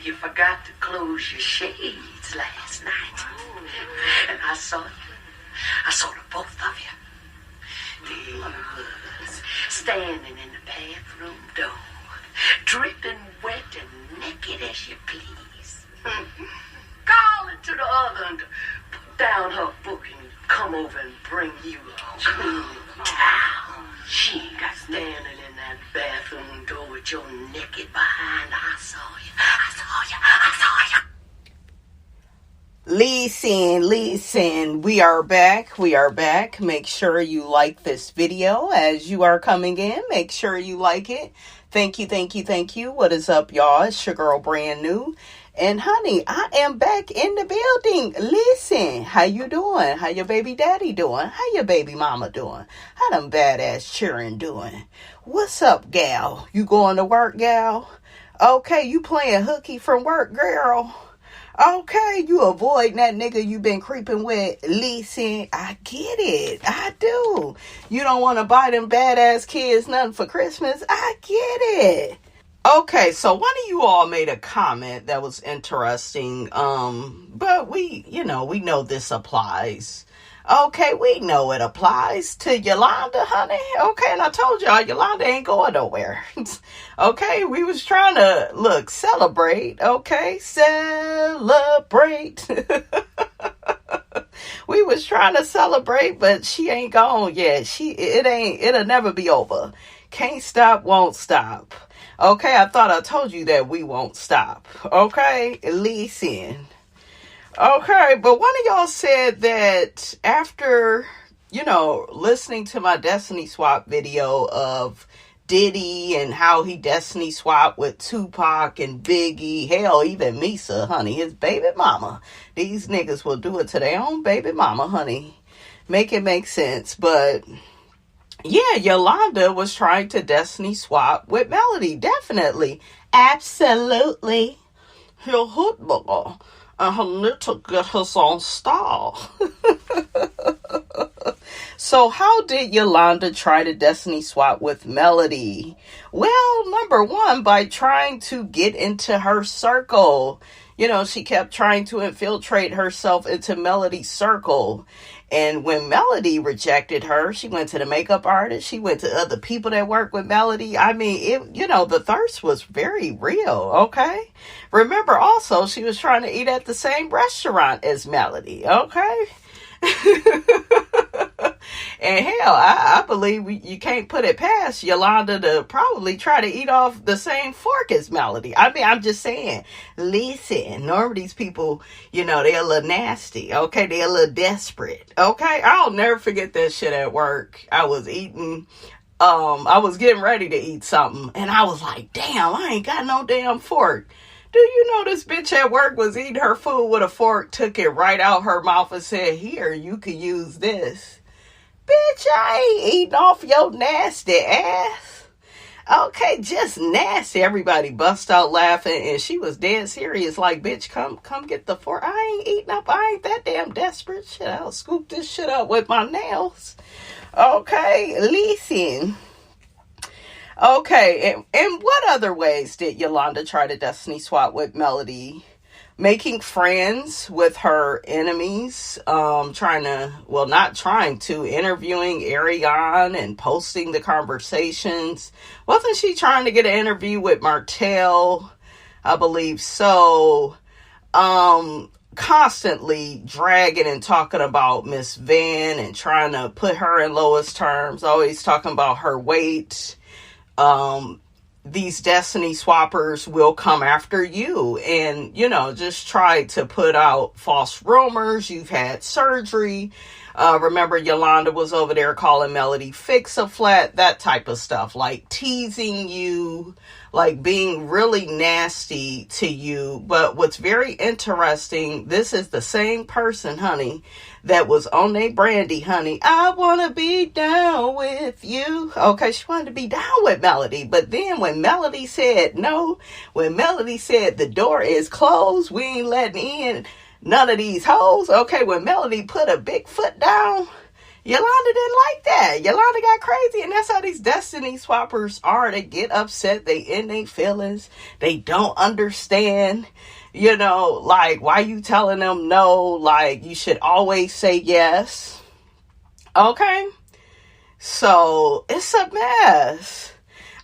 You forgot to close your shades last night. And I saw the both of you. There you was, standing in the bathroom door, dripping wet and naked as you please. Calling to the other and to put down her book and come over and bring you a clean towel. She got standing in that bathroom door with your naked behind. I saw you. Listen, we are back. Make sure you like this video as you are coming in. Make sure you like it. Thank you. What is up, y'all? It's your girl, Brand New. And honey, I am back in the building. Listen, how you doing? How your baby daddy doing? How your baby mama doing? How them badass children doing? What's up, gal? You going to work, gal? Okay, you playing hooky from work, girl? Okay, you avoiding that nigga you been creeping with. Listen, I get it. I do. You don't want to buy them badass kids nothing for Christmas. I get it. Okay, so one of you all made a comment that was interesting. But we know this applies. Okay, we know it applies to Yolanda, honey. Okay, and I told y'all Yolanda ain't going nowhere. Okay, we was trying to, celebrate. Okay, celebrate. We was trying to celebrate, but she ain't gone yet. It'll never be over. Can't stop, won't stop. Okay, I thought I told you that we won't stop. Okay, listen. Okay, but one of y'all said that after, listening to my Destiny Swap video of Diddy and how he Destiny swapped with Tupac and Biggie, hell, even Misa, honey, his baby mama. These niggas will do it to their own baby mama, honey. Make it make sense. But yeah, Yolanda was trying to Destiny swap with Melody. Definitely. Absolutely. He'll hoot ball. And her little get his own style. So how did Yolanda try to Destiny swap with Melody? Well, number one, by trying to get into her circle. She kept trying to infiltrate herself into Melody's circle. And when Melody rejected her, she went to the makeup artist. She went to other people that work with Melody. I mean, the thirst was very real, okay? Remember also, she was trying to eat at the same restaurant as Melody, okay? And hell, I believe you can't put it past Yolanda to probably try to eat off the same fork as Melody. I mean, I'm just saying, listen, normally these people, they're a little nasty, okay? They're a little desperate, okay? I'll never forget that shit at work. I was eating, I was getting ready to eat something, and I was like, damn, I ain't got no damn fork. Do you know this bitch at work was eating her food with a fork, took it right out her mouth and said, here, you could use this. Bitch, I ain't eating off your nasty ass. Okay, just nasty. Everybody bust out laughing, and she was dead serious. Like, bitch, come get the fork. I ain't eating up. I ain't that damn desperate. Shit, I'll scoop this shit up with my nails. Okay, listen. Okay, and what other ways did Yolanda try to Destiny swap with Melody? Making friends with her enemies, interviewing Ariane and posting the conversations. Wasn't she trying to get an interview with Martell? I believe so. Constantly dragging and talking about Miss Van and trying to put her in lowest terms, always talking about her weight. These Destiny swappers will come after you and, just try to put out false rumors. You've had surgery. Remember, Yolanda was over there calling Melody fix-a-flat, that type of stuff, like teasing you, like being really nasty to you. But what's very interesting, this is the same person, honey, that was on their Brandy, honey. I want to be down with you. Okay, she wanted to be down with Melody. But then when Melody said no, when Melody said the door is closed, we ain't letting in none of these hoes. Okay, when Melody put a big foot down, Yolanda didn't like that. Yolanda got crazy, and that's how these destiny swappers are. They get upset. They in their feelings. They don't understand, like, why you telling them no? Like, you should always say yes. Okay? So, it's a mess.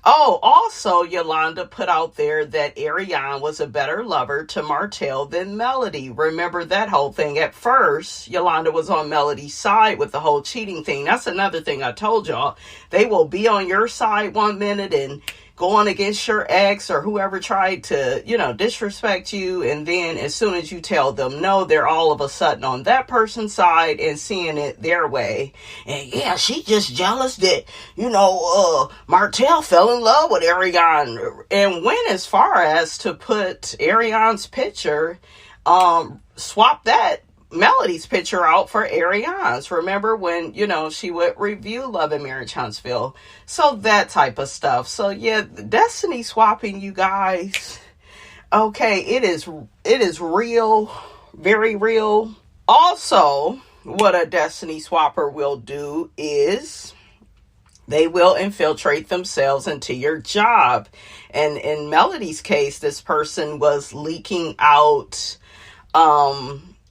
Oh, also, Yolanda put out there that Ariane was a better lover to Martell than Melody. Remember that whole thing? At first, Yolanda was on Melody's side with the whole cheating thing. That's another thing I told y'all. They will be on your side one minute and going against your ex or whoever tried to, disrespect you. And then as soon as you tell them no, they're all of a sudden on that person's side and seeing it their way. And yeah, she just jealous that, Martell fell in love with Ariane and went as far as to put Ariane's picture, swap that Melody's picture out for Ariane's. Remember when, she would review Love and Marriage Huntsville. So that type of stuff. So yeah, destiny swapping, you guys. Okay, it is real, very real. Also, what a destiny swapper will do is they will infiltrate themselves into your job. And in Melody's case, this person was leaking out,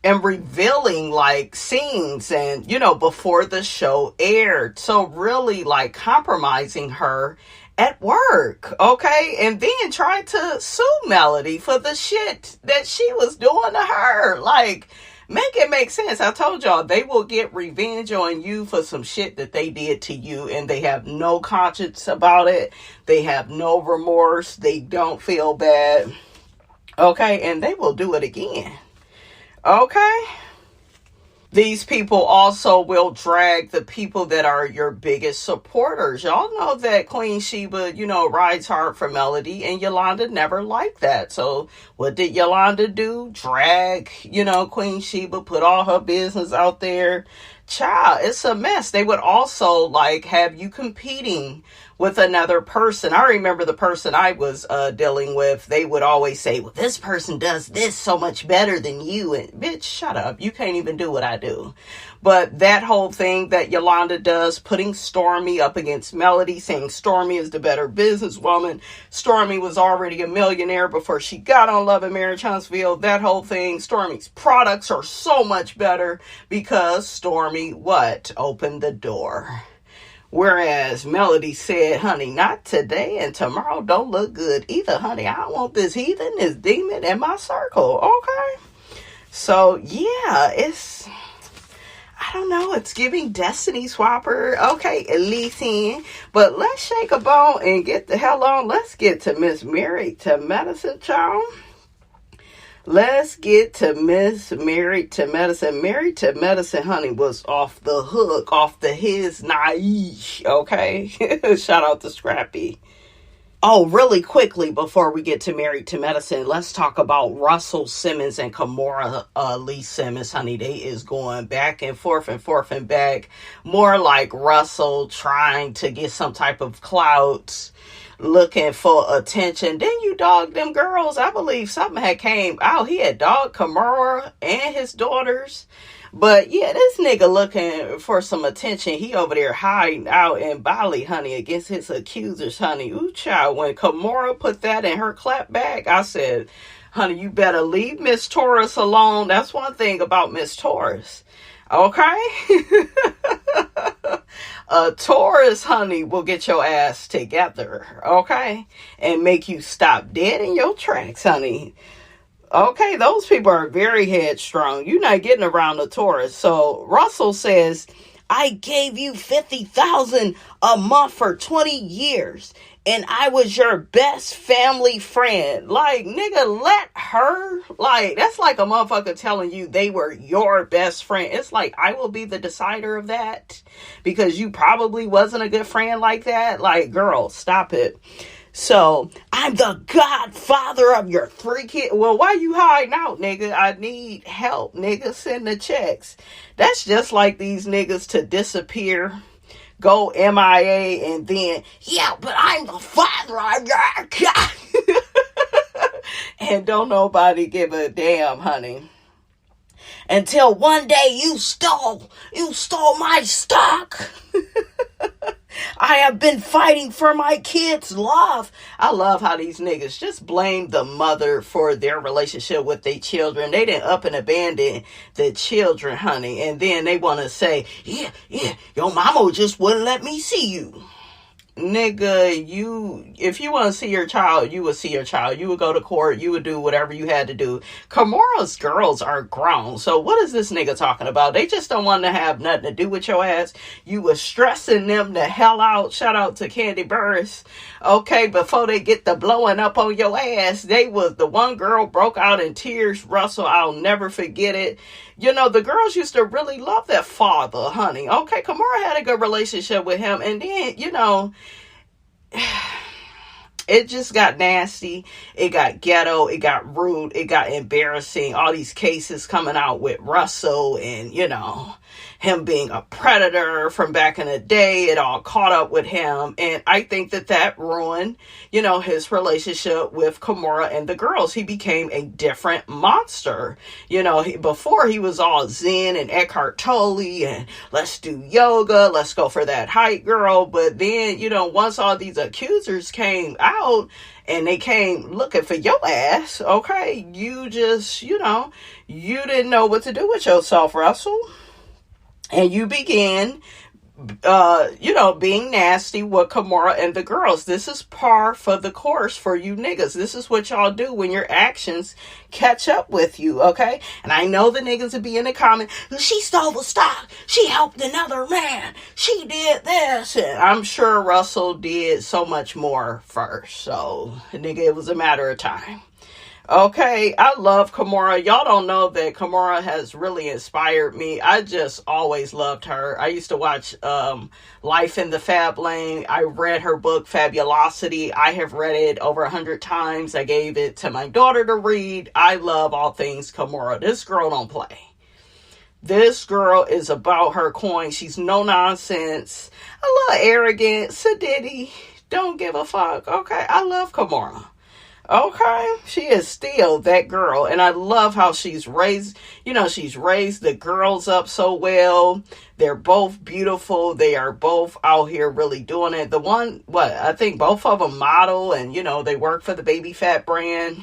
and revealing like scenes and, before the show aired. So really like compromising her at work. Okay. And then tried to sue Melody for the shit that she was doing to her. Like, make it make sense. I told y'all they will get revenge on you for some shit that they did to you, and they have no conscience about it. They have no remorse. They don't feel bad. Okay. And they will do it again. Okay. These people also will drag the people that are your biggest supporters. Y'all know that Queen Sheba, rides hard for Melody, and Yolanda never liked that. So what did Yolanda do? Drag, Queen Sheba, put all her business out there. Child, it's a mess. They would also like have you competing with another person. I remember the person I was dealing with, they would always say, well, this person does this so much better than you. And bitch, shut up. You can't even do what I do. But that whole thing that Yolanda does, putting Stormy up against Melody, saying Stormy is the better businesswoman. Stormy was already a millionaire before she got on Love and Marriage Huntsville. That whole thing, Stormy's products are so much better because Stormy, opened the door. Whereas Melody said, honey, not today, and tomorrow don't look good either, honey. I don't want this heathen, this demon in my circle. Okay. So yeah, I don't know, it's giving destiny swapper. Okay, Elysian. But let's shake a bone and get the hell on. Let's get to Miss Married to Medicine, child. Let's get to Miss Married to Medicine. Married to Medicine, honey, was off the hook, off the his naive. Okay? Shout out to Scrappy. Oh, really quickly before we get to Married to Medicine, let's talk about Russell Simmons and Kimora Lee Simmons, honey. They is going back and forth and back. More like Russell trying to get some type of clout, looking for attention. Then you dog them girls. I believe something had came out. He had dogged Kimora and his daughters. But yeah, this nigga looking for some attention. He over there hiding out in Bali, honey, against his accusers, honey. Ooh, child, when Kimora put that in her clap bag, I said, honey, you better leave Miss Taurus alone. That's one thing about Miss Taurus. Okay? Taurus, honey, will get your ass together. Okay? And make you stop dead in your tracks, honey. Okay, those people are very headstrong. You're not getting around the Taurus. So Russell says, I gave you $50,000 a month for 20 years. And I was your best family friend. Like, nigga, let her. Like, that's like a motherfucker telling you they were your best friend. It's like, I will be the decider of that. Because you probably wasn't a good friend like that. Like, girl, stop it. So, I'm the godfather of your 3 kids. Well, why you hiding out, nigga? I need help, nigga. Send the checks. That's just like these niggas to disappear, go MIA, and then, yeah, but I'm the father of your God. And don't nobody give a damn, honey. until one day you stole my stock. I have been fighting for my kids' love. I love how these niggas just blame the mother for their relationship with their children. They didn't up and abandon the children, honey. And then they want to say, yeah, your mama just wouldn't let me see you. Nigga, if you want to see your child, you would see your child. You would go to court. You would do whatever you had to do. Kamora's girls are grown. So what is this nigga talking about? They just don't want to have nothing to do with your ass. You was stressing them the hell out. Shout out to Candy Burris. Okay, before they get the blowing up on your ass, the one girl broke out in tears. Russell, I'll never forget it. You know, the girls used to really love that father, honey. Okay, Kimora had a good relationship with him. And then, you know, it just got nasty. It got ghetto. It got rude. It got embarrassing. All these cases coming out with Russell and, you know, him being a predator from back in the day. It all caught up with him. And I think that ruined, you know, his relationship with Kimora and the girls. He became a different monster. You know, before he was all zen and Eckhart Tolle and let's do yoga. Let's go for that height, girl. But then, you know, once all these accusers came out and they came looking for your ass, okay, you just, you know, you didn't know what to do with yourself, Russell. And you began, you know, being nasty with Kimora and the girls. This is par for the course for you niggas. This is what y'all do when your actions catch up with you, okay? And I know the niggas would be in the comment, she stole the stock. She helped another man. She did this. And I'm sure Russell did so much more first. So, nigga, it was a matter of time. Okay, I love Kimora. Y'all don't know that Kimora has really inspired me. I just always loved her. I used to watch Life in the Fab Lane. I read her book, Fabulosity. I have read it over 100 times. I gave it to my daughter to read. I love all things Kimora. This girl don't play. This girl is about her coin. She's no nonsense. A little arrogant. Sadiddy. Don't give a fuck. Okay, I love Kimora. Okay, she is still that girl, and I love how she's raised, you know, she's raised the girls up so well. They're both beautiful. They are both out here really doing it. The one, I think both of them model, and, you know, they work for the Baby Fat brand.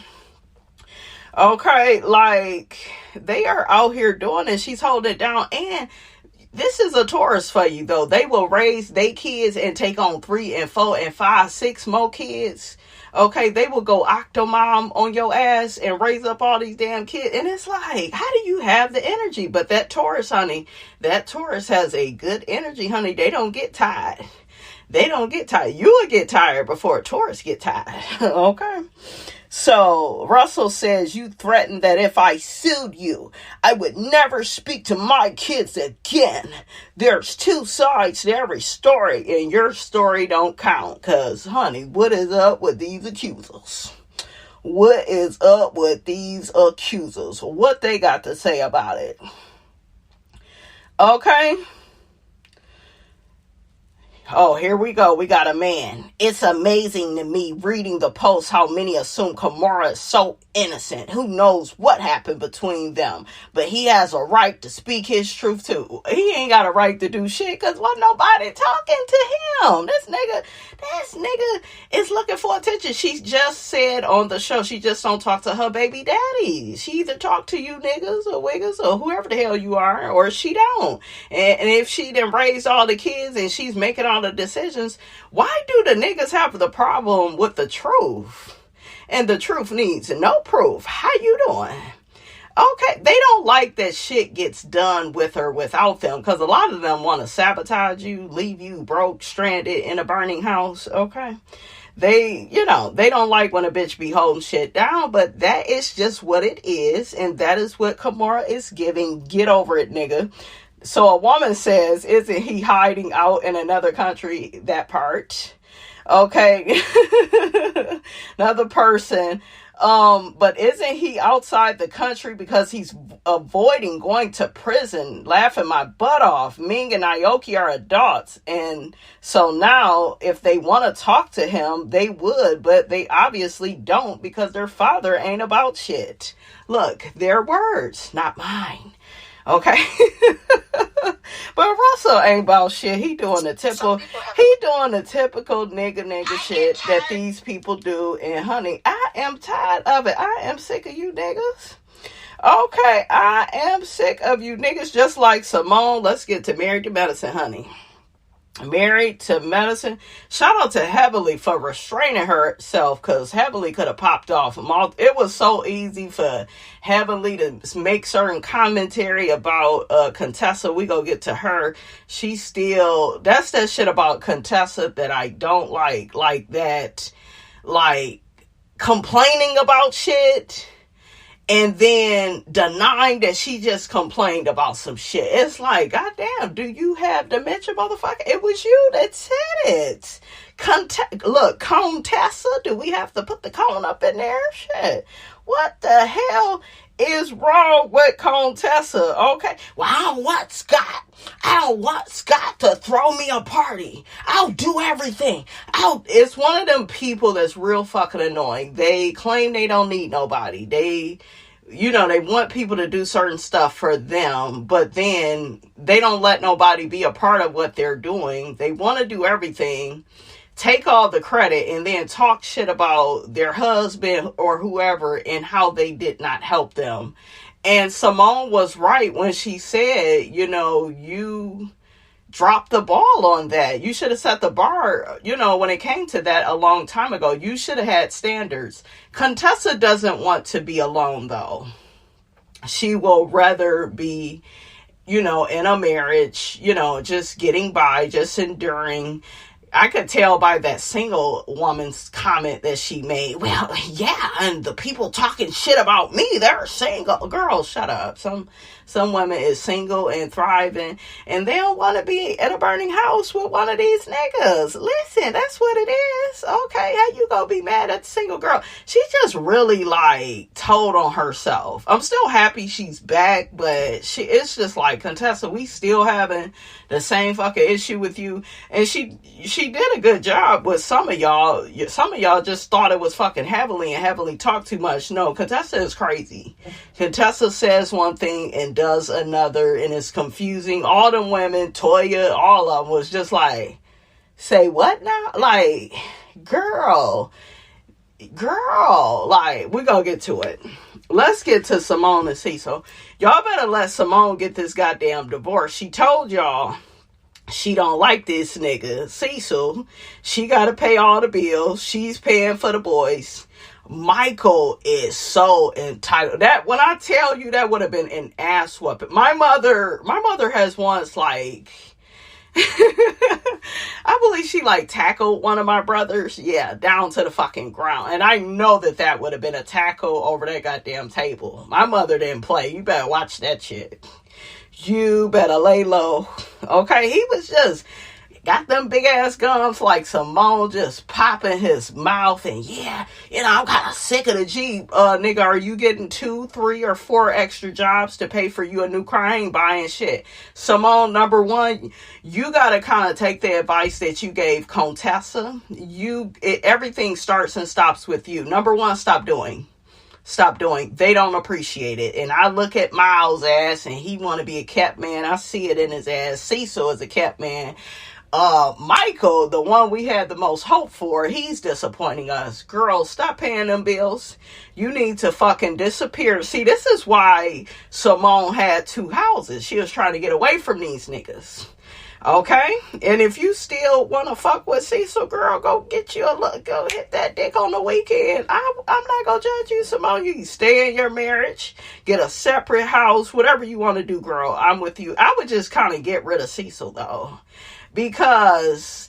Okay, like, they are out here doing it. She's holding it down, and this is a Taurus for you, though. They will raise their kids and take on 3 and 4 and 5, 6 more kids. Okay, they will go octomom on your ass and raise up all these damn kids. And it's like, how do you have the energy? But that Taurus, honey, that Taurus has a good energy, honey. They don't get tired. They don't get tired. You will get tired before a Taurus get tired. Okay. So Russell says, you threatened that if I sued you, I would never speak to my kids again. There's 2 sides to every story, and your story don't count. Because, honey, what is up with these accusers? What is up with these accusers? What they got to say about it? Okay. Oh, here we go. We got a man. It's amazing to me reading the post how many assume Kimora is so innocent. Who knows what happened between them? But he has a right to speak his truth too. He ain't got a right to do shit because wasn't nobody talking to him. This nigga is looking for attention. She just said on the show she just don't talk to her baby daddy. She either talk to you niggas or wiggers or whoever the hell you are, or she don't. And if she done raised all the kids and she's making all the decisions, why do the niggas have the problem with the truth? And the truth needs no proof. How you doing? Okay, they don't like that shit gets done with or without them, because a lot of them want to sabotage you, leave you broke, stranded in a burning house. Okay, they don't like when a bitch be holding shit down, but that is just what it is, and that is what Kimora is giving. Get over it, nigga. So a woman says, isn't he hiding out in another country? That part. Okay. Another person But isn't he outside the country because he's avoiding going to prison, laughing my butt off? Ming and Aoki are adults. And so now if they want to talk to him, they would, but they obviously don't because their father ain't about shit. Look, their words, not mine. Okay. But Russell ain't about shit. He doing the typical nigga shit that these people do. And honey, I am tired of it. I am sick of you niggas. Okay, I am sick of you niggas, just like Simone. Let's get to Married to Medicine, honey. Married to Medicine. Shout out to Heavenly for restraining herself, because Heavenly could have popped off. It was so easy for Heavenly to make certain commentary about Contessa. We gonna get to her. She still, that's that shit about Contessa that I don't like that, like complaining about shit and then denying that she just complained about some shit. It's like, goddamn, do you have dementia, motherfucker? It was you that said it. Look, Contessa, do we have to put the cone up in there? Shit. What the hell is wrong with Contessa? Okay. Well, I don't want Scott to throw me a party. I'll do everything. It's one of them people that's real fucking annoying. They claim they don't need nobody. They want people to do certain stuff for them, but then they don't let nobody be a part of what they're doing. They want to do everything, take all the credit, and then talk shit about their husband or whoever and how they did not help them. And Simone was right when she said, you dropped the ball on that. You should have set the bar, when it came to that a long time ago. You should have had standards. Contessa doesn't want to be alone, though. She will rather be, in a marriage, just getting by, just enduring. I could tell by that single woman's comment that she made. Well, yeah, and the people talking shit about me, they're single. Girl, shut up. Some women is single and thriving, and they don't want to be in a burning house with one of these niggas. Listen, that's what it is. Okay, how you gonna be mad at the single girl? She just really told on herself. I'm still happy she's back, but it's just like, Contessa, we still having the same fucking issue with you. And she did a good job with some of y'all. Some of y'all just thought it was fucking Heavenly and Heavenly talked too much. No, Contessa is crazy. Contessa says one thing and does another, and it's confusing. All them women, Toya, all of them was just like, say what now? Like, girl, we're gonna get to it. Let's get to Simone and Cecil. Y'all better let Simone get this goddamn divorce. She told y'all she don't like this nigga, Cecil. She gotta pay all the bills. She's paying for the boys. Michael is so entitled. That, when I tell you, that would have been an ass whooping. My mother has once I believe she tackled one of my brothers. Yeah, down to the fucking ground. And I know that would have been a tackle over that goddamn table. My mother didn't play. You better watch that shit. You better lay low. Okay, he was just got them big ass guns like Simone, just popping his mouth. And yeah, I'm kind of sick of the Jeep. Nigga, are you getting 2, 3, or 4 extra jobs to pay for you a new car? I ain't buying shit. Simone, number one, you gotta kind of take the advice that you gave Contessa. Everything starts and stops with you. Number one, stop doing. They don't appreciate it. And I look at Miles' ass and he want to be a cat man. I see it in his ass. Cecil is a cat man. Michael, the one we had the most hope for, he's disappointing us. Girls, stop paying them bills. You need to fucking disappear. See, this is why Simone had 2 houses. She was trying to get away from these niggas. Okay? And if you still want to fuck with Cecil, girl, go get you a look. Go hit that dick on the weekend. I'm not going to judge you, Simone. You can stay in your marriage, get a separate house, whatever you want to do, girl. I'm with you. I would just kind of get rid of Cecil, though. Because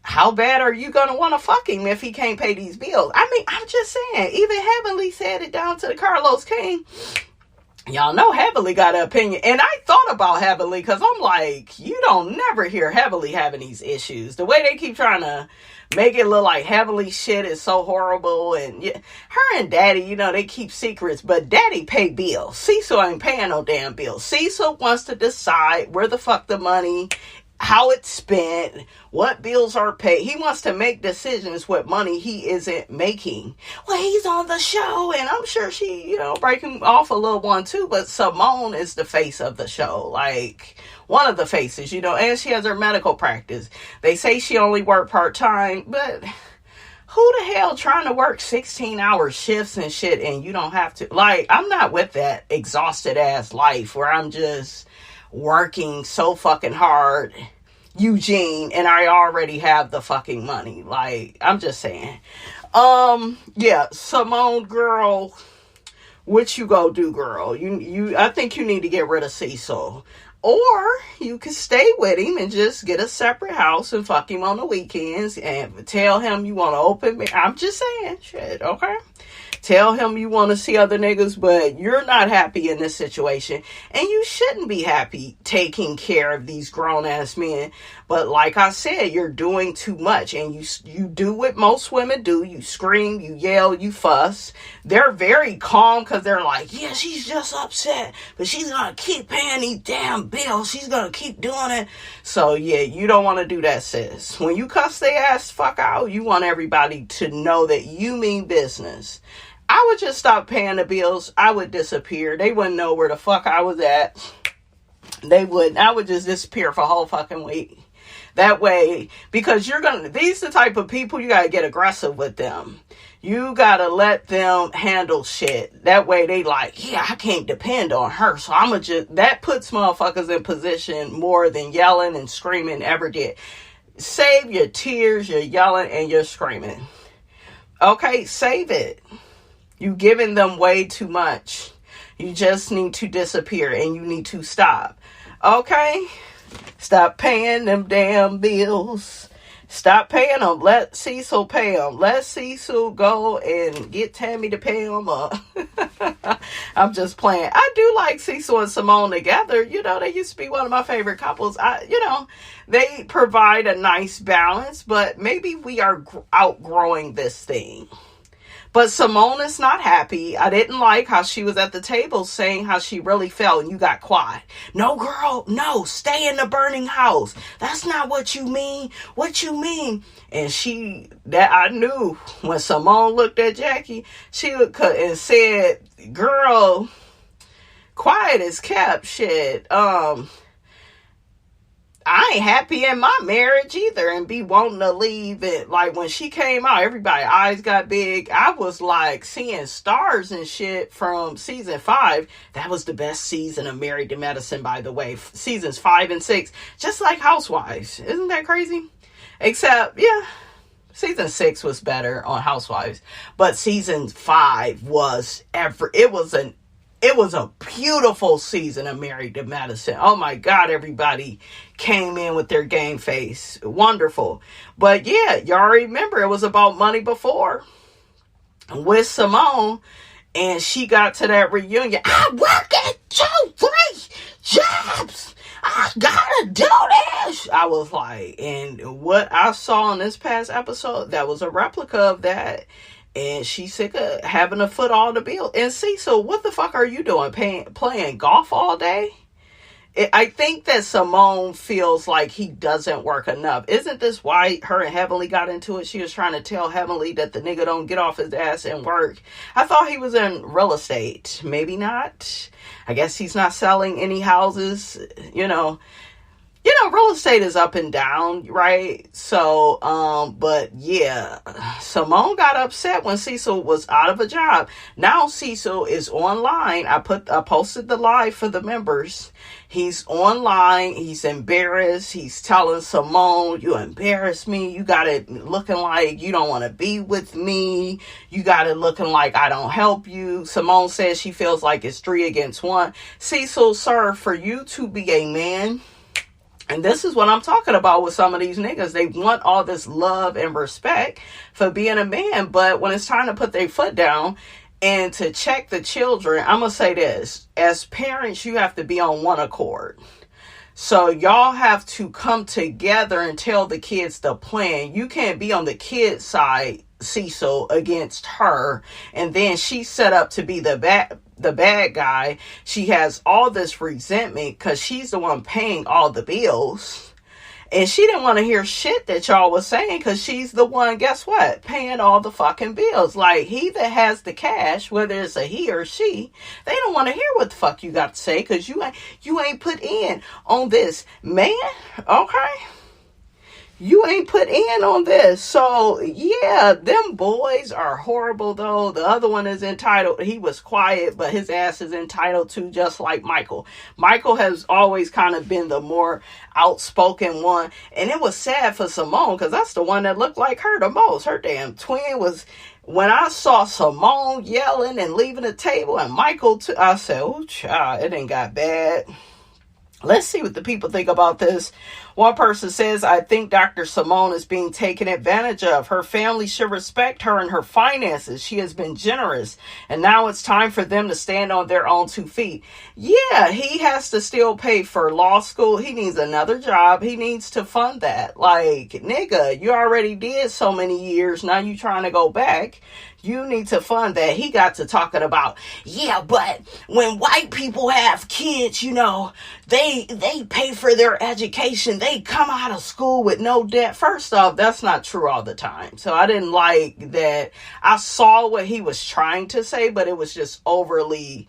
how bad are you going to want to fuck him if he can't pay these bills? I mean, I'm just saying. Even Heavenly said it down to the Carlos King. Y'all know Heavenly got an opinion. And I thought about Heavenly because I'm like, you don't never hear Heavenly having these issues. The way they keep trying to make it look like Heavenly shit is so horrible. And yeah, her and Daddy, you know, they keep secrets. But Daddy pay bills. Cecil ain't paying no damn bills. Cecil wants to decide where the fuck the money, how it's spent, what bills are paid. He wants to make decisions with money he isn't making. Well, he's on the show, and I'm sure she, you know, breaking off a little one too, but Simone is the face of the show. Like, one of the faces, you know, and she has her medical practice. They say she only worked part-time, but who the hell trying to work 16-hour shifts and shit, and you don't have to? Like, I'm not with that exhausted ass life where I'm just working so fucking hard, Eugene, and I already have the fucking money. Like, I'm just saying. Yeah, Simone, girl, what you go do, girl? I think you need to get rid of Cecil. Or you can stay with him and just get a separate house and fuck him on the weekends and tell him you want to open. I'm just saying, shit, okay? Tell him you want to see other niggas, but you're not happy in this situation. And you shouldn't be happy taking care of these grown-ass men. But like I said, you're doing too much. And you do what most women do. You scream, you yell, you fuss. They're very calm because they're like, yeah, she's just upset. But she's going to keep paying these damn bills. She's going to keep doing it. So, yeah, you don't want to do that, sis. When you cuss their ass fuck out, you want everybody to know that you mean business. I would just stop paying the bills. I would disappear. They wouldn't know where the fuck I was at. They wouldn't. I would just disappear for a whole fucking week. That way, because these the type of people, you gotta get aggressive with them. You gotta let them handle shit. That way they like, yeah, I can't depend on her. So that puts motherfuckers in position more than yelling and screaming ever did. Save your tears, your yelling, and your screaming. Okay, save it. You giving them way too much. You just need to disappear and you need to stop. Okay? Stop paying them damn bills. Stop paying them. Let Cecil pay them. Let Cecil go and get Tammy to pay them up. I'm just playing. I do like Cecil and Simone together. You know, they used to be one of my favorite couples. They provide a nice balance, but maybe we are outgrowing this thing. But Simone is not happy. I didn't like how she was at the table saying how she really felt and you got quiet. No, girl, no, stay in the burning house. That's not what you mean. What you mean? And I knew when Simone looked at Jackie, she looked and said, girl, quiet is kept, shit. I ain't happy in my marriage either and be wanting to leave it. Like when she came out, everybody's eyes got big. I was like seeing stars and shit from season 5. That was the best season of Married to Medicine, by the way. Seasons 5 and 6, just like Housewives. Isn't that crazy? Except, yeah, season 6 was better on Housewives. But season 5 it was a beautiful season of Married to Medicine. Oh my God, everybody came in with their game face. Wonderful. But yeah, y'all remember it was about money before with Simone. And she got to that reunion. I work at 2-3 jobs. I gotta do this. I was like, and what I saw in this past episode, that was a replica of that. And she's sick of having to foot all the bill. And Cecil, what the fuck are you doing? Playing golf all day? I think that Simone feels like he doesn't work enough. Isn't this why her and Heavenly got into it? She was trying to tell Heavenly that the nigga don't get off his ass and work. I thought he was in real estate. Maybe not. I guess he's not selling any houses, real estate is up and down, right? So, but yeah, Simone got upset when Cecil was out of a job. Now Cecil is online. I posted the live for the members. He's online. He's embarrassed. He's telling Simone, you embarrassed me. You got it looking like you don't want to be with me. You got it looking like I don't help you. Simone says she feels like it's 3 against 1. Cecil, sir, for you to be a man, and this is what I'm talking about with some of these niggas. They want all this love and respect for being a man. But when it's time to put their foot down, And to check the children, I'm going to say this. As parents, you have to be on one accord. So y'all have to come together and tell the kids the plan. You can't be on the kid's side, Cecil, against her. And then she's set up to be the bad guy. She has all this resentment because she's the one paying all the bills. And she didn't want to hear shit that y'all was saying because she's the one, guess what, paying all the fucking bills. Like, he that has the cash, whether it's a he or she, they don't want to hear what the fuck you got to say because you ain't put in on this. Man, okay? You ain't put in on this. So, yeah, them boys are horrible, though. The other one is entitled. He was quiet, but his ass is entitled to, just like Michael. Michael has always kind of been the more outspoken one. And it was sad for Simone, because that's the one that looked like her the most. Her damn twin was... When I saw Simone yelling and leaving the table, and Michael, too, I said, oh, child, it ain't got bad. Let's see what the people think about this. One person says, I think Dr. Simone is being taken advantage of. Her family should respect her and her finances. She has been generous. And now it's time for them to stand on their own 2 feet. Yeah, he has to still pay for law school. He needs another job. He needs to fund that. Like, nigga, you already did so many years. Now you trying to go back. You need to fund that. He got to talking about, yeah, but when white people have kids, you know, they pay for their education. They come out of school with no debt. First off, that's not true all the time. So I didn't like that. I saw what he was trying to say, but it was just overly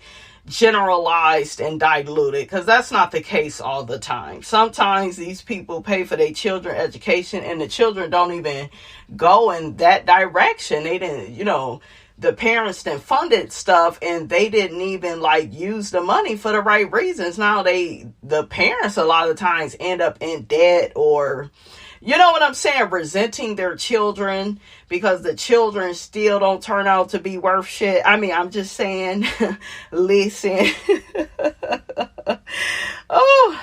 generalized and diluted, because that's not the case all the time. Sometimes these people pay for their children education and the children don't even go in that direction. They didn't, you know, the parents then funded stuff and they didn't even like use the money for the right reasons. Now the parents a lot of times end up in debt, or you know what I'm saying, resenting their children because the children still don't turn out to be worth shit. I mean, I'm just saying, listen. Oh,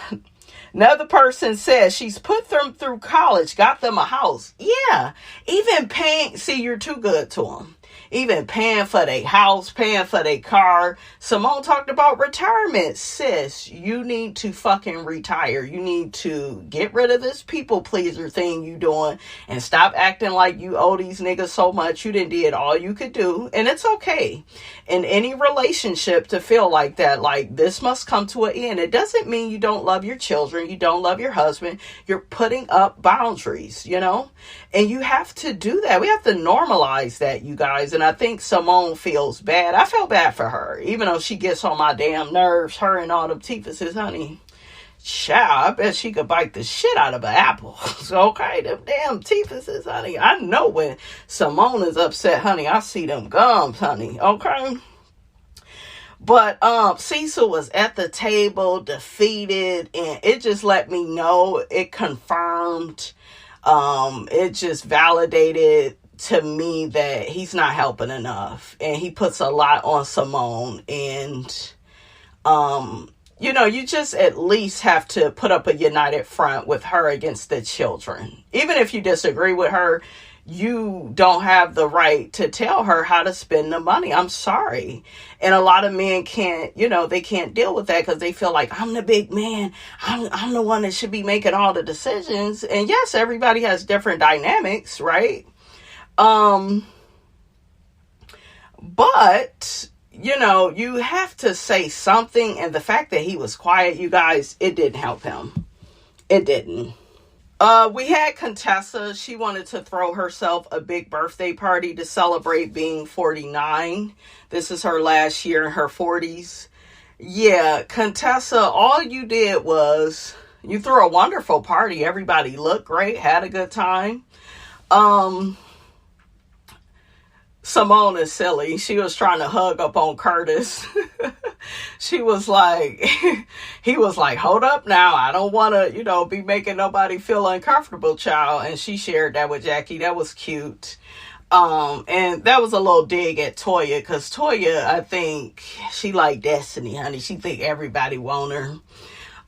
another person says she's put them through college, got them a house. Yeah, even paying, see, you're too good to them. Even paying for their house, paying for their car. Simone talked about retirement. Sis, you need to fucking retire. You need to get rid of this people pleaser thing you doing and stop acting like you owe these niggas so much. You done did all you could do. And it's okay in any relationship to feel like that. Like, this must come to an end. It doesn't mean you don't love your children. You don't love your husband. You're putting up boundaries, you know? And you have to do that. We have to normalize that, you guys. And I think Simone feels bad. I feel bad for her, even though she gets on my damn nerves. Her and all them teefuses, honey. Child, I bet she could bite the shit out of an apple. So, okay, them damn teefuses, honey. I know when Simone is upset, honey. I see them gums, honey. Okay. But Cecil was at the table, defeated, and it just let me know. It confirmed. It just validated to me that he's not helping enough, and he puts a lot on Simone. And you know, you just at least have to put up a united front with her against the children. Even if you disagree with her, you don't have the right to tell her how to spend the money. I'm sorry. And a lot of men can't, you know, they can't deal with that because they feel like, I'm the big man. I'm the one that should be making all the decisions. And yes, everybody has different dynamics, right? But, you know, you have to say something. And the fact that he was quiet, you guys, it didn't help him. It didn't. We had Contessa. She wanted to throw herself a big birthday party to celebrate being 49. This is her last year in her 40s. Yeah, Contessa, all you did was you threw a wonderful party. Everybody looked great, had a good time. Simone is silly. She was trying to hug up on Curtis. She was like, he was like, hold up now. I don't want to, you know, be making nobody feel uncomfortable, child. And she shared that with Jackie. That was cute. And that was a little dig at Toya, because Toya, I think she like Destiny, honey. She think everybody want her.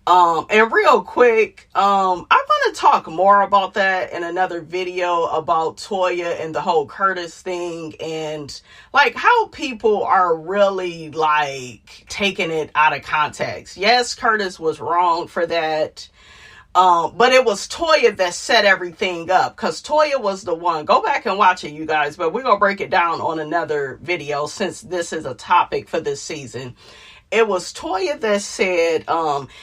And real quick, I want want to talk more about that in another video about Toya and the whole Curtis thing, and like how people are really like taking it out of context. Yes, Curtis was wrong for that. But it was Toya that set everything up, because Toya was the one. Go back and watch it, you guys, but we're going to break it down on another video since this is a topic for this season. It was Toya that said,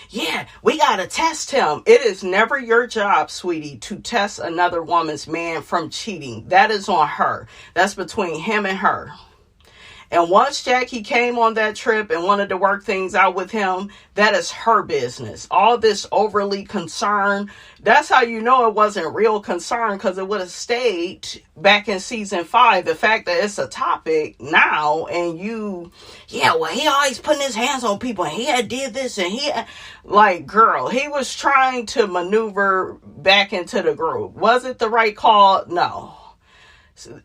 yeah, we got to test him. It is never your job, sweetie, to test another woman's man from cheating. That is on her. That's between him and her. And once Jackie came on that trip and wanted to work things out with him, that is her business. All this overly concern, that's how you know it wasn't real concern, because it would have stayed back in season 5. The fact that it's a topic now and yeah, well, he always putting his hands on people and he had did this and like, girl, he was trying to maneuver back into the group. Was it the right call? No.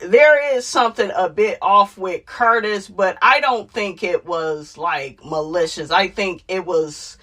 There is something a bit off with Curtis, but I don't think it was like malicious. I think it was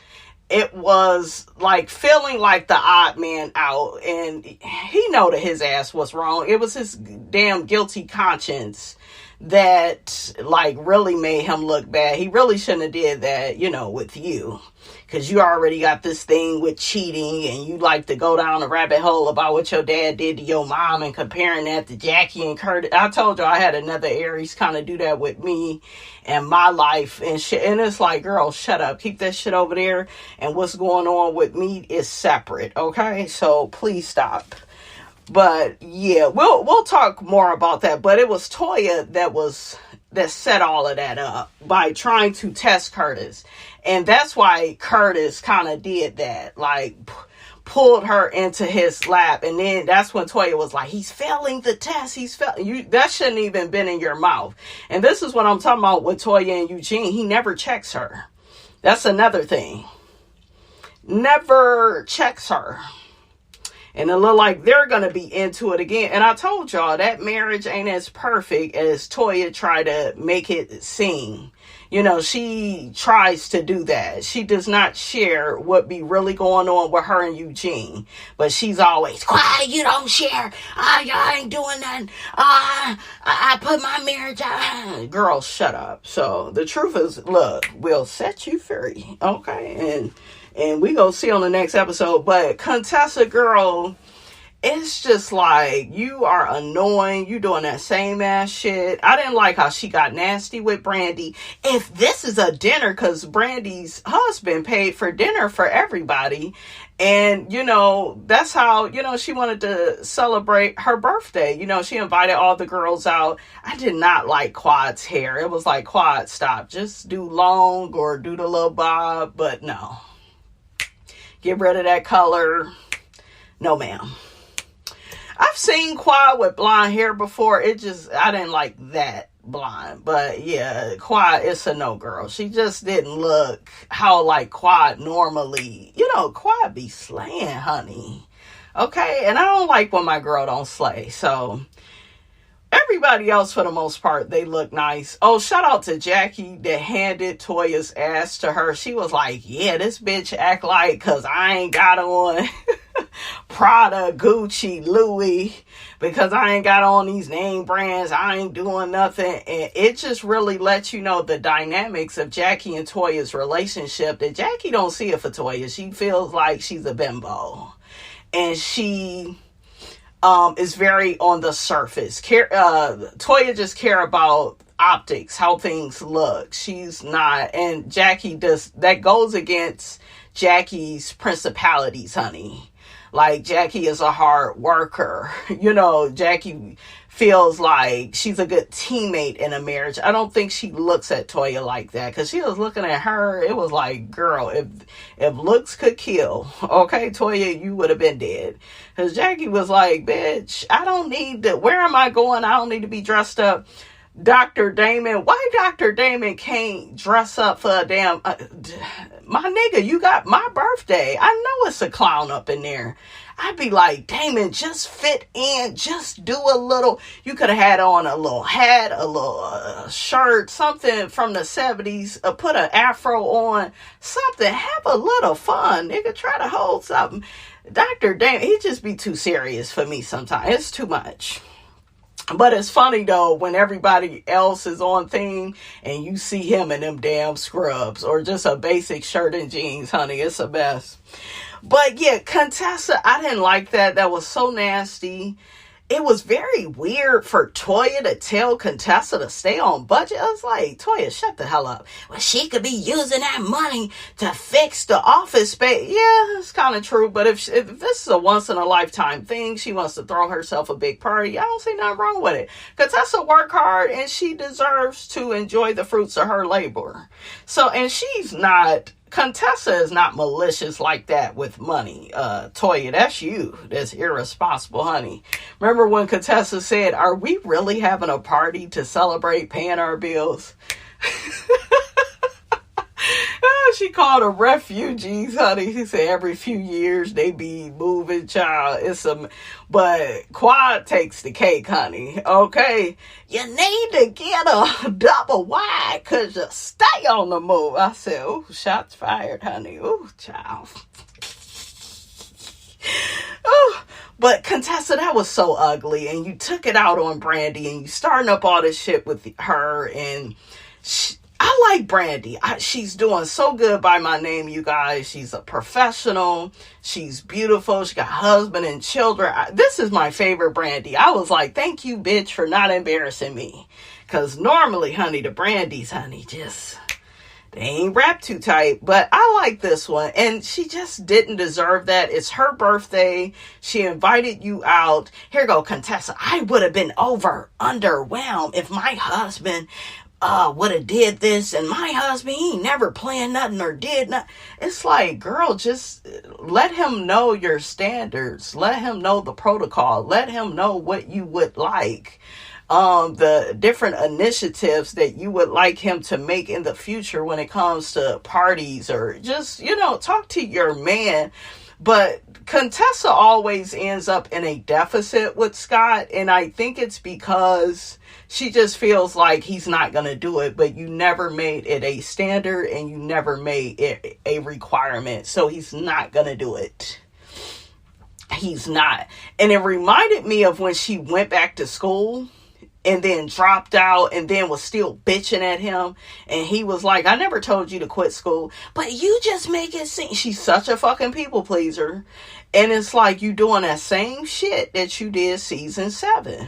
like feeling like the odd man out, and he know that his ass was wrong. It was his damn guilty conscience that like really made him look bad. He really shouldn't have did that, with you, because you already got this thing with cheating, and you like to go down a rabbit hole about what your dad did to your mom and comparing that to Jackie and Curtis. I told you I had another Aries kind of do that with me and my life and shit, and it's like, girl, shut up, keep that shit over there, and what's going on with me is separate, okay? So please stop. But yeah, we'll talk more about that. But it was Toya that set all of that up by trying to test Curtis. And that's why Curtis kind of did that, like pulled her into his lap. And then that's when Toya was like, he's failing the test. That shouldn't even been in your mouth. And this is what I'm talking about with Toya and Eugene. He never checks her. That's another thing. Never checks her. And it look like they're going to be into it again. And I told y'all that marriage ain't as perfect as Toya tried to make it seem. She tries to do that. She does not share what be really going on with her and Eugene. But she's always, quiet, you don't share. I ain't doing nothing. I put my marriage out. Girl, shut up. So the truth is, look, we'll set you free. Okay? And we gonna see on the next episode. But Contessa, girl, it's just like, you are annoying. You doing that same ass shit. I didn't like how she got nasty with Brandy. If this is a dinner, because Brandy's husband paid for dinner for everybody. And, that's how, she wanted to celebrate her birthday. She invited all the girls out. I did not like Quad's hair. It was like, Quad, stop. Just do long or do the little bob. But no. Get rid of that color. No, ma'am. I've seen Quad with blonde hair before. I didn't like that blonde. But yeah, Quad, it's a no, girl. She just didn't look how like Quad normally. Quad be slaying, honey. Okay? And I don't like when my girl don't slay. So everybody else, for the most part, they look nice. Oh, shout out to Jackie that handed Toya's ass to her. She was like, yeah, this bitch act like, because I ain't got on Prada, Gucci, Louis, because I ain't got on these name brands. I ain't doing nothing. And it just really lets you know the dynamics of Jackie and Toya's relationship, that Jackie don't see it for Toya. She feels like she's a bimbo. And she is very on the surface. Toya just care about optics, how things look. She's not, and Jackie does, that goes against Jackie's principalities, honey. Like, Jackie is a hard worker. Jackie feels like she's a good teammate in a marriage. I don't think she looks at Toya like that, because she was looking at her. It was like, girl, if looks could kill, okay, Toya, you would have been dead. Because Jackie was like, bitch, I don't need to, where am I going? I don't need to be dressed up. Dr. Damon, why Dr. Damon can't dress up for a damn, my nigga, you got my birthday. I know it's a clown up in there. I'd be like, Damon, just fit in, just do a little. You could have had on a little hat, a little shirt, something from the 70s, put an afro on, something, have a little fun, nigga, try to hold something. Dr. Damon, he just be too serious for me sometimes. It's too much. But it's funny though, when everybody else is on theme and you see him in them damn scrubs or just a basic shirt and jeans, honey, it's the best. But yeah, Contessa, I didn't like that. That was so nasty. It was very weird for Toya to tell Contessa to stay on budget. I was like, Toya, shut the hell up. Well, she could be using that money to fix the office space. Yeah, it's kind of true. But if this is a once-in-a-lifetime thing, she wants to throw herself a big party, I don't see nothing wrong with it. Contessa worked hard, and she deserves to enjoy the fruits of her labor. So, and she's not... Contessa is not malicious like that with money. Toya, that's you. That's irresponsible, honey. Remember when Contessa said, are we really having a party to celebrate paying our bills? She called them refugees, honey. She said every few years they be moving, child. But Quad takes the cake, honey. Okay, you need to get a double wide because you stay on the move. I said, ooh, shots fired, honey. Ooh, child. Ooh. But Contessa, that was so ugly. And you took it out on Brandy and you starting up all this shit with her. And I like Brandy. She's doing so good by my name, you guys. She's a professional. She's beautiful. She got husband and children. This is my favorite Brandy. I was like, thank you, bitch, for not embarrassing me. Because normally, honey, the Brandys, honey, they ain't wrapped too tight. But I like this one. And she just didn't deserve that. It's her birthday. She invited you out. Here go, Contessa. I would have been underwhelmed if my husband... would have did this, and my husband, he ain't never planned nothing or did nothing. It's like, girl, just let him know your standards. Let him know the protocol. Let him know what you would like. The different initiatives that you would like him to make in the future when it comes to parties, or just, talk to your man. But Contessa always ends up in a deficit with Scott, and I think it's because she just feels like he's not going to do it, but you never made it a standard and you never made it a requirement. So he's not going to do it. He's not. And it reminded me of when she went back to school and then dropped out and then was still bitching at him. And he was like, I never told you to quit school, but you just make it seem. She's such a fucking people pleaser. And it's like you doing that same shit that you did season 7.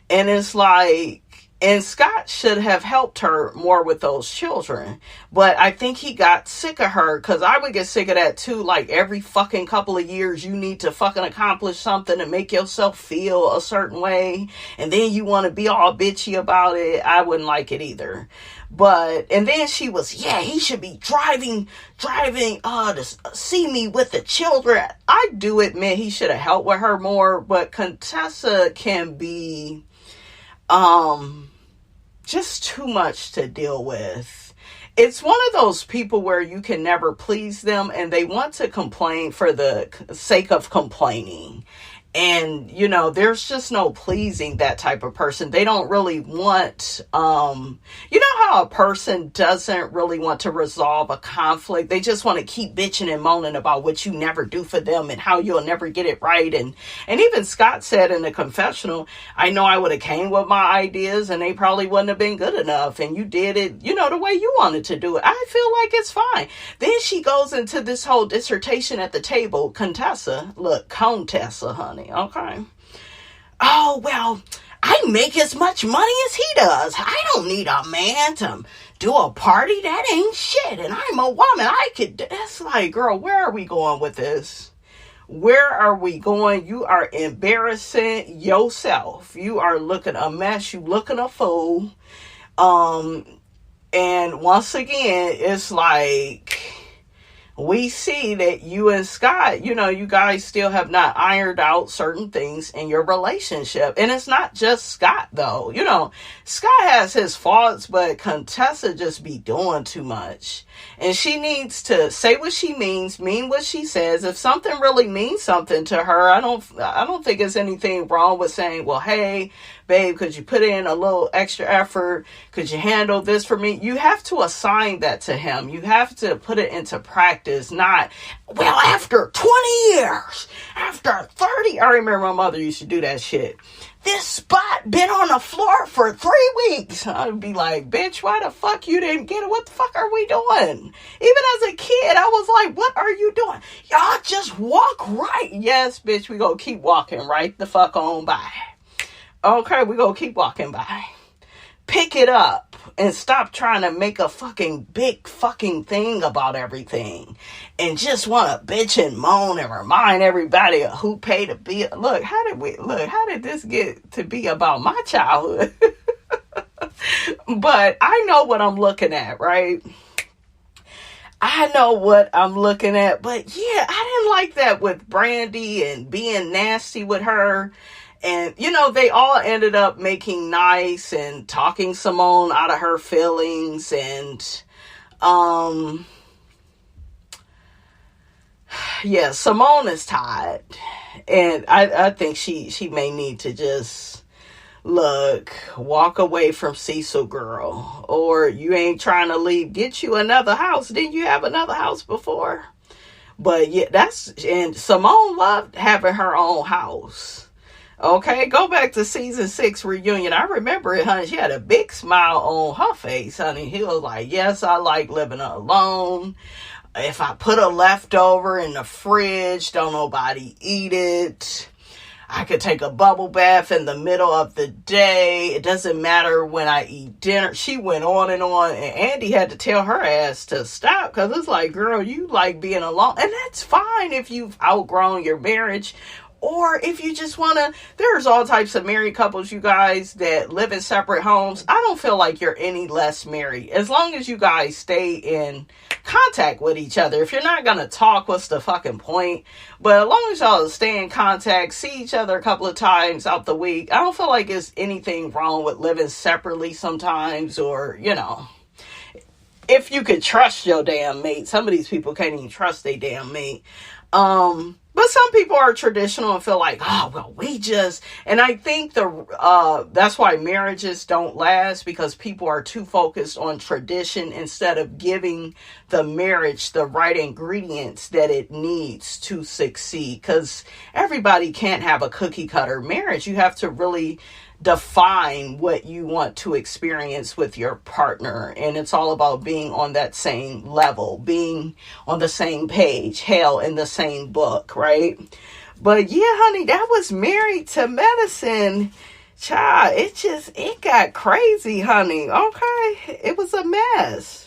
And it's like, and Scott should have helped her more with those children. But I think he got sick of her, because I would get sick of that too. Like every fucking couple of years, you need to fucking accomplish something to make yourself feel a certain way. And then you want to be all bitchy about it. I wouldn't like it either. But, and then she was, he should be driving to see me with the children. I do admit he should have helped with her more, but Contessa can be, just too much to deal with. It's one of those people where you can never please them and they want to complain for the sake of complaining. And, there's just no pleasing that type of person. They don't really want, how a person doesn't really want to resolve a conflict. They just want to keep bitching and moaning about what you never do for them and how you'll never get it right. And even Scott said in the confessional, I know I would have came with my ideas and they probably wouldn't have been good enough. And you did it, the way you wanted to do it. I feel like it's fine. Then she goes into this whole dissertation at the table. Contessa, honey. Okay. Oh, well, I make as much money as he does. I don't need a man to do a party. That ain't shit. And I'm a woman. That's like, girl, where are we going with this? Where are we going? You are embarrassing yourself. You are looking a mess. You looking a fool. And once again, it's like, we see that you and Scott, you guys still have not ironed out certain things in your relationship. And it's not just Scott, though. Scott has his faults, but Contessa just be doing too much. And she needs to say what she means, mean what she says. If something really means something to her, I don't think there's anything wrong with saying, well, hey, babe, could you put in a little extra effort? Could you handle this for me? You have to assign that to him. You have to put it into practice, not, well, after 20 years, after 30, I remember my mother used to do that shit. This spot been on the floor for 3 weeks. I'd be like, bitch, why the fuck you didn't get it? What the fuck are we doing? Even as a kid, I was like, what are you doing? Y'all just walk right. Yes, bitch, we gonna keep walking right the fuck on by. Okay, we gonna keep walking by. Pick it up and stop trying to make a fucking big fucking thing about everything and just want to bitch and moan and remind everybody of who paid the bill. Look, how did this get to be about my childhood? But I know what I'm looking at, right? I know what I'm looking at, but yeah, I didn't like that with Brandy and being nasty with her. And, they all ended up making nice and talking Simone out of her feelings. And, yeah, Simone is tired. And I think she may need to just, walk away from Cecil, girl. Or you ain't trying to leave. Get you another house. Didn't you have another house before? But, yeah, and Simone loved having her own house. Okay, go back to season 6 reunion. I remember it, honey. She had a big smile on her face, honey. He was like, yes, I like living alone. If I put a leftover in the fridge, don't nobody eat it. I could take a bubble bath in the middle of the day. It doesn't matter when I eat dinner. She went on. And Andy had to tell her ass to stop because it's like, girl, you like being alone. And that's fine if you've outgrown your marriage. Or if you just want to, there's all types of married couples, you guys, that live in separate homes. I don't feel like you're any less married. As long as you guys stay in contact with each other. If you're not going to talk, what's the fucking point? But as long as y'all stay in contact, see each other a couple of times out the week, I don't feel like there's anything wrong with living separately sometimes. Or, if you could trust your damn mate. Some of these people can't even trust their damn mate. But some people are traditional and feel like, oh, well, and I think that's why marriages don't last, because people are too focused on tradition instead of giving the marriage the right ingredients that it needs to succeed. Because everybody can't have a cookie cutter marriage. You have to really define what you want to experience with your partner, and it's all about being on that same level, being on the same page, hell, in the same book, right? But yeah, honey, that was Married to Medicine. Child, it got crazy, honey. Okay, it was a mess.